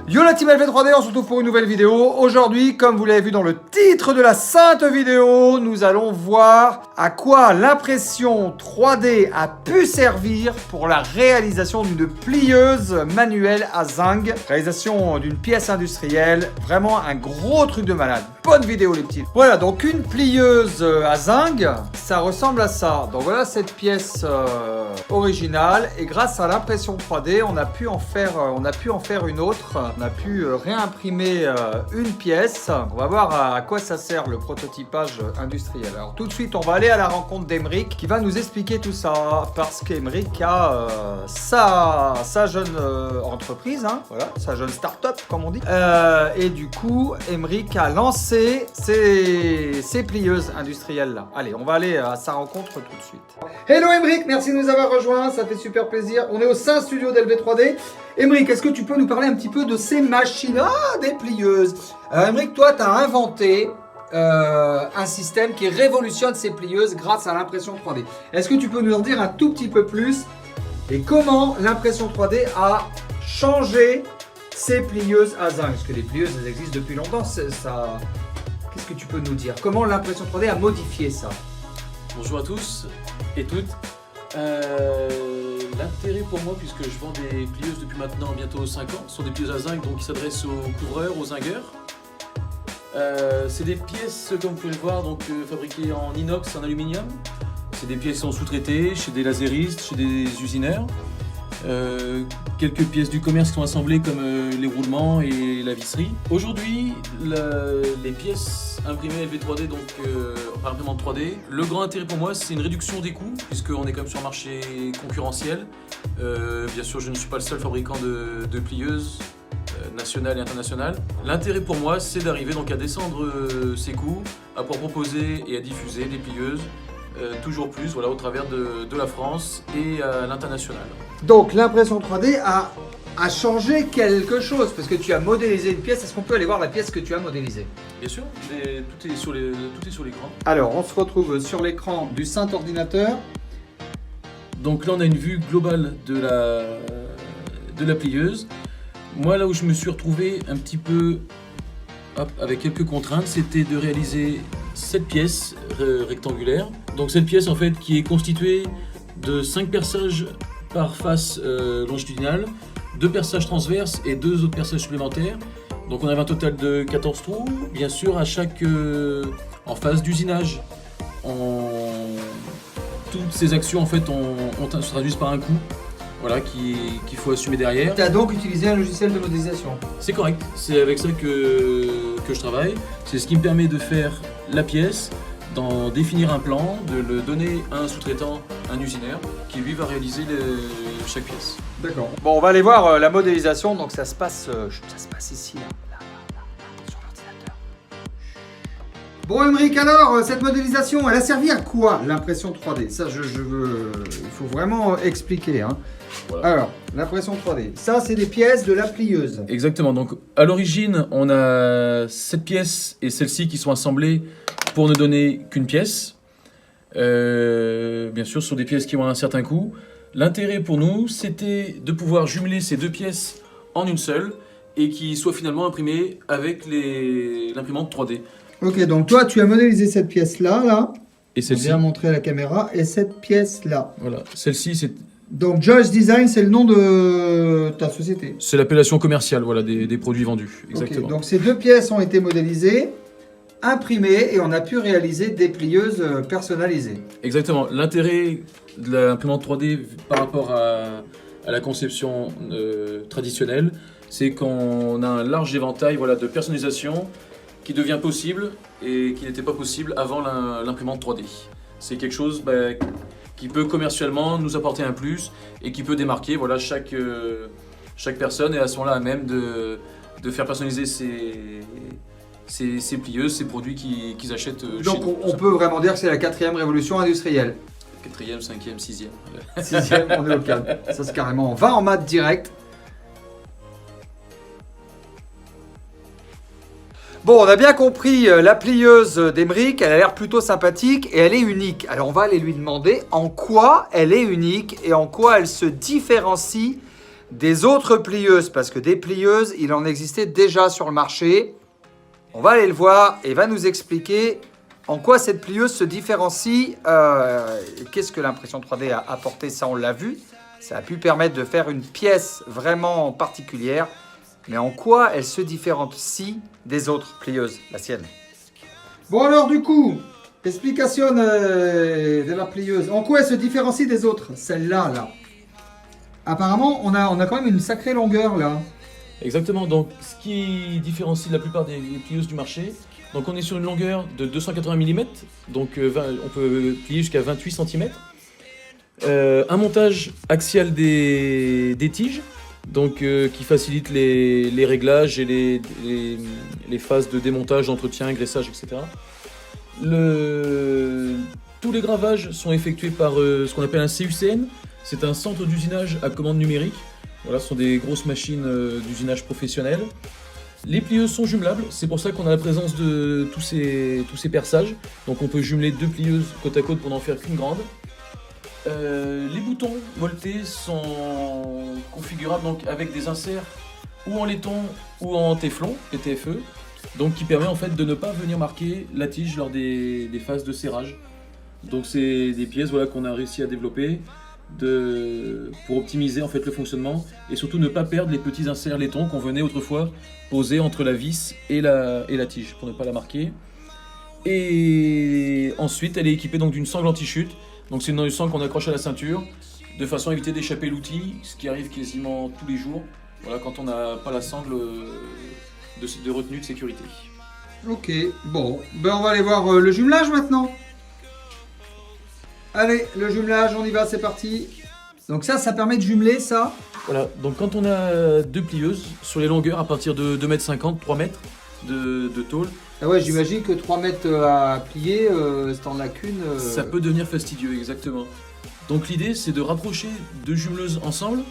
Yo la team LV3D, on se retrouve pour une nouvelle vidéo. Aujourd'hui, comme vous l'avez vu dans le titre de la sainte vidéo, nous allons voir à quoi l'impression 3D a pu servir pour la réalisation d'une plieuse manuelle à zinc. Réalisation d'une pièce industrielle, vraiment un gros truc de malade. Bonne vidéo les petits. Voilà, donc une plieuse à zinc, ça ressemble à ça. Donc voilà cette pièce originale et grâce à l'impression 3D, on a pu en faire une autre. On a pu réimprimer une pièce. On va voir à quoi ça sert le prototypage industriel. Alors tout de suite, on va aller à la rencontre d'Aymeric qui va nous expliquer tout ça parce qu'Aymeric a sa jeune entreprise, hein, voilà, sa jeune start-up comme on dit. Et du coup, Aymeric a lancé ces plieuses industrielles là. Allez, on va aller à sa rencontre tout de suite. Hello Aymeric, merci de nous avoir rejoints, ça fait super plaisir. On est au sein studio d'LV3D. Aymeric, est-ce que tu peux nous parler un petit peu de ces machines? Ah, des plieuses. Aymeric, toi, tu as inventé un système qui révolutionne ces plieuses grâce à l'impression 3D. Est-ce que tu peux nous en dire un tout petit peu plus? Et comment l'impression 3D a changé ces plieuses à zinc? Parce que les plieuses, elles existent depuis longtemps. Qu'est-ce que tu peux nous dire? Comment l'impression 3D a modifié ça? Bonjour à tous et toutes. L'intérêt pour moi, puisque je vends des plieuses depuis maintenant bientôt 5 ans, sont des plieuses à zinc donc qui s'adressent aux couvreurs, aux zingueurs. C'est des pièces, comme vous pouvez le voir, donc, fabriquées en inox, en aluminium. C'est des pièces qui sont sous-traitées chez des laseristes, chez des usineurs. Quelques pièces du commerce qui sont assemblées comme les roulements et la visserie. Aujourd'hui, les pièces imprimées LV3D, donc par imprimante 3D, le grand intérêt pour moi c'est une réduction des coûts puisqu'on est quand même sur un marché concurrentiel. Bien sûr, je ne suis pas le seul fabricant de plieuses nationales et internationales. L'intérêt pour moi c'est d'arriver donc à descendre ces coûts, à pouvoir proposer et à diffuser des plieuses toujours plus, voilà, au travers de la France et à l'international. Donc l'impression 3D a changé quelque chose parce que tu as modélisé une pièce. Est-ce qu'on peut aller voir la pièce que tu as modélisée? Bien sûr, tout est sur l'écran. Alors on se retrouve sur l'écran du saint ordinateur. Donc là on a une vue globale de la plieuse. Moi là où je me suis retrouvé un petit peu avec quelques contraintes, c'était de réaliser cette pièce rectangulaire. Donc cette pièce en fait qui est constituée de 5 perçages par face longitudinale, 2 perçages transverses et 2 autres perçages supplémentaires. Donc on avait un total de 14 trous, bien sûr à chaque en phase d'usinage. Toutes ces actions en fait se traduisent par un coût, voilà, qu'il faut assumer derrière. Tu as donc utilisé un logiciel de modélisation? C'est correct, c'est avec ça que je travaille. C'est ce qui me permet de faire la pièce, d'en définir un plan, de le donner à un sous-traitant, un usineur, qui lui va réaliser chaque pièce. D'accord. Bon, on va aller voir la modélisation. Donc ça se passe ici, là, sur l'ordinateur. Bon, Aymeric, alors, cette modélisation, elle a servi à quoi, l'impression 3D? Ça, il faut vraiment expliquer, hein. Voilà. Alors, l'impression 3D, ça, c'est des pièces de la plieuse. Exactement. Donc, à l'origine, on a cette pièce et celle-ci qui sont assemblées pour ne donner qu'une pièce. Bien sûr, ce sont des pièces qui ont un certain coût. L'intérêt pour nous, c'était de pouvoir jumeler ces deux pièces en une seule et qui soient finalement imprimées avec l'imprimante 3D. Ok, donc toi, tu as modélisé cette pièce-là, là. Et celle-ci. Bien montré à la caméra. Et cette pièce-là. Voilà, celle-ci, c'est... Donc Joyce Design, c'est le nom de ta société. C'est l'appellation commerciale, voilà, des produits vendus, exactement. Okay, donc ces deux pièces ont été modélisées, imprimées, et on a pu réaliser des plieuses personnalisées. Exactement. L'intérêt de l'imprimante 3D par rapport à la conception traditionnelle, c'est qu'on a un large éventail, voilà, de personnalisation qui devient possible et qui n'était pas possible avant l'imprimante 3D. C'est quelque chose qui peut commercialement nous apporter un plus et qui peut démarquer, voilà, chaque personne est à ce moment-là à même de faire personnaliser ses plieuses, ses produits qu'ils achètent chez nous. Donc on peut vraiment dire que c'est la 4e révolution industrielle. 4e, 5e, 6e. 6e, on est au calme. Ça c'est carrément, on va en maths direct. Bon, on a bien compris la plieuse d'Aymeric, elle a l'air plutôt sympathique et elle est unique. Alors on va aller lui demander en quoi elle est unique et en quoi elle se différencie des autres plieuses, parce que des plieuses, il en existait déjà sur le marché. On va aller le voir et va nous expliquer en quoi cette plieuse se différencie. Qu'est-ce que l'impression 3D a apporté, ça on l'a vu. Ça a pu permettre de faire une pièce vraiment particulière. Mais en quoi elle se différencie des autres plieuses, la sienne? Bon alors du coup, explication de la plieuse. En quoi elle se différencie des autres, celle-là, là? Apparemment, on a quand même une sacrée longueur, là. Exactement, donc ce qui différencie la plupart des plieuses du marché, donc on est sur une longueur de 280 mm, donc on peut plier jusqu'à 28 cm. Un montage axial des tiges, donc qui facilite les réglages et les phases de démontage, d'entretien, graissage, etc. Tous les gravages sont effectués par ce qu'on appelle un CUCN, c'est un centre d'usinage à commande numérique. Voilà, ce sont des grosses machines d'usinage professionnel. Les plieuses sont jumelables, c'est pour ça qu'on a la présence de tous ces perçages. Donc on peut jumeler deux plieuses côte à côte pour n'en faire qu'une grande. Les boutons molletés sont configurables donc avec des inserts ou en laiton ou en téflon, PTFE, donc qui permet en fait de ne pas venir marquer la tige lors des phases de serrage. Donc c'est des pièces voilà, qu'on a réussi à développer pour optimiser en fait le fonctionnement et surtout ne pas perdre les petits inserts laiton qu'on venait autrefois poser entre la vis et la tige pour ne pas la marquer. Et ensuite elle est équipée donc d'une sangle anti-chute. Donc c'est une sangle qu'on accroche à la ceinture de façon à éviter d'échapper l'outil, ce qui arrive quasiment tous les jours, voilà, quand on n'a pas la sangle de retenue de sécurité. Ok, bon, ben on va aller voir le jumelage maintenant. Allez, le jumelage, on y va, c'est parti. Donc ça permet de jumeler ça. Voilà, donc quand on a deux plieuses, sur les longueurs à partir de 2,50 m, 3 mètres de tôle. Ah ouais, j'imagine que 3 mètres à plier, c'est en lacune. Ça peut devenir fastidieux, exactement. Donc l'idée, c'est de rapprocher deux jumeleuses ensemble.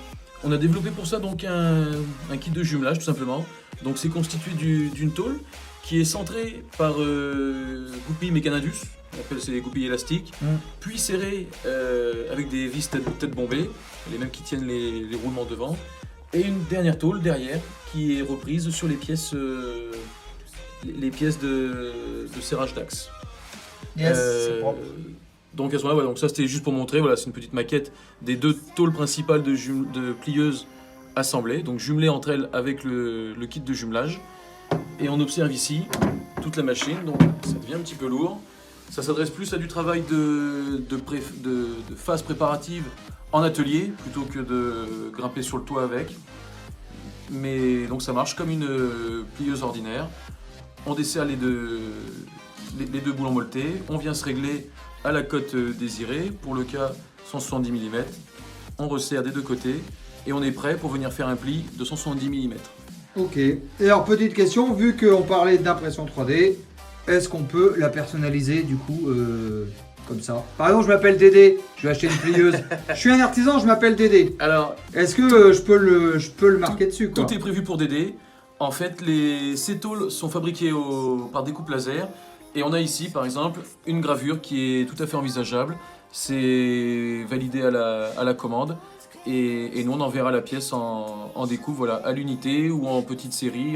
On a développé pour ça donc un kit de jumelage, tout simplement. Donc c'est constitué d'une tôle qui est centrée par goupilles Mecanadus, on appelle ces goupilles élastiques, puis serrées avec des vis tête bombée, les mêmes qui tiennent les roulements devant, et une dernière tôle derrière qui est reprise sur les pièces de serrage d'axe. Yes, c'est propre. Donc à ce moment-là, donc ça c'était juste pour montrer, voilà, c'est une petite maquette des deux tôles principales de plieuses assemblées, donc jumelées entre elles avec le kit de jumelage. Et on observe ici toute la machine, donc ça devient un petit peu lourd. Ça s'adresse plus à du travail de phase préparative en atelier, plutôt que de grimper sur le toit avec. Mais donc ça marche comme une plieuse ordinaire. On dessert les deux boulons molletés, on vient se régler à la cote désirée, pour le cas 170 mm. On resserre des deux côtés et on est prêt pour venir faire un pli de 170 mm. Ok. Et alors, petite question, vu qu'on parlait d'impression 3D, est-ce qu'on peut la personnaliser du coup comme ça? Par exemple, je m'appelle Dédé, je vais acheter une plieuse. Je suis un artisan, je m'appelle Dédé. Alors, est-ce que je peux le marquer dessus quoi? Tout est prévu pour Dédé. En fait, ces tôles sont fabriquées par découpe laser. Et on a ici, par exemple, une gravure qui est tout à fait envisageable. C'est validé à la commande. Et nous, on enverra la pièce en découpe voilà, à l'unité ou en petite série,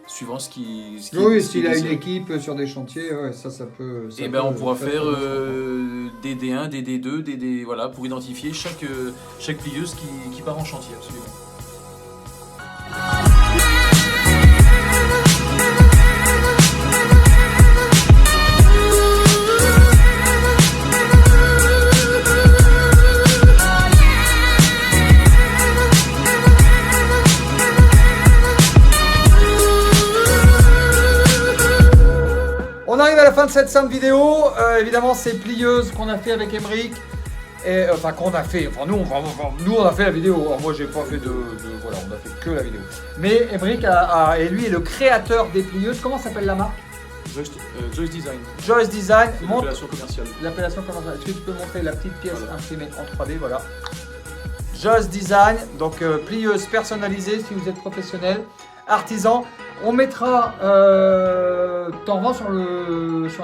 suivant ce qui oui, s'il a une équipe sur des chantiers, ouais, ça peut... Et ben, on pourra faire des D1, des D2, des D... Voilà, pour identifier chaque plieuse qui part en chantier, absolument. On arrive à la fin de cette simple vidéo. Évidemment, ces plieuses qu'on a fait avec Emeric. Enfin, nous, on a fait la vidéo. Alors, moi, j'ai pas fait voilà, on a fait que la vidéo. Mais Emeric et lui est le créateur des plieuses. Comment s'appelle la marque? Joyce Design. Joyce Design. L'appellation commerciale. L'appellation commerciale. Est-ce que tu peux montrer la petite pièce imprimée en 3D? Voilà. Joyce Design. Donc, plieuse personnalisée si vous êtes professionnel, artisan. On mettra, t'en vends sur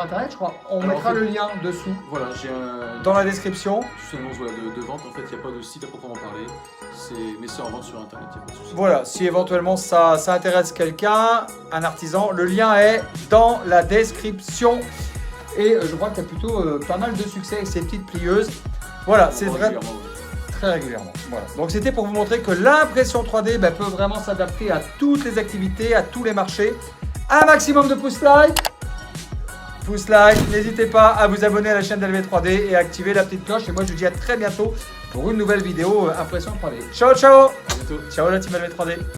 internet je crois, on Alors, mettra en fait, le lien dessous, Voilà, j'ai un... dans la description. Juste une annonce voilà, de vente, en fait, il n'y a pas de site à proprement parler. Mais c'est en vente sur internet, il n'y a pas de souci. Voilà, si éventuellement ça intéresse quelqu'un, un artisan, le lien est dans la description. Et je crois que tu as plutôt pas mal de succès avec ces petites plieuses. Voilà, c'est vrai. Régulièrement, ouais. Très régulièrement. Voilà. Donc c'était pour vous montrer que l'impression 3D peut vraiment s'adapter à toutes les activités, à tous les marchés. Un maximum de pouces like. Pouces like. N'hésitez pas à vous abonner à la chaîne d'LV3D et à activer la petite cloche. Et moi je vous dis à très bientôt pour une nouvelle vidéo impression 3D. Ciao ciao. À bientôt. Ciao la team LV3D.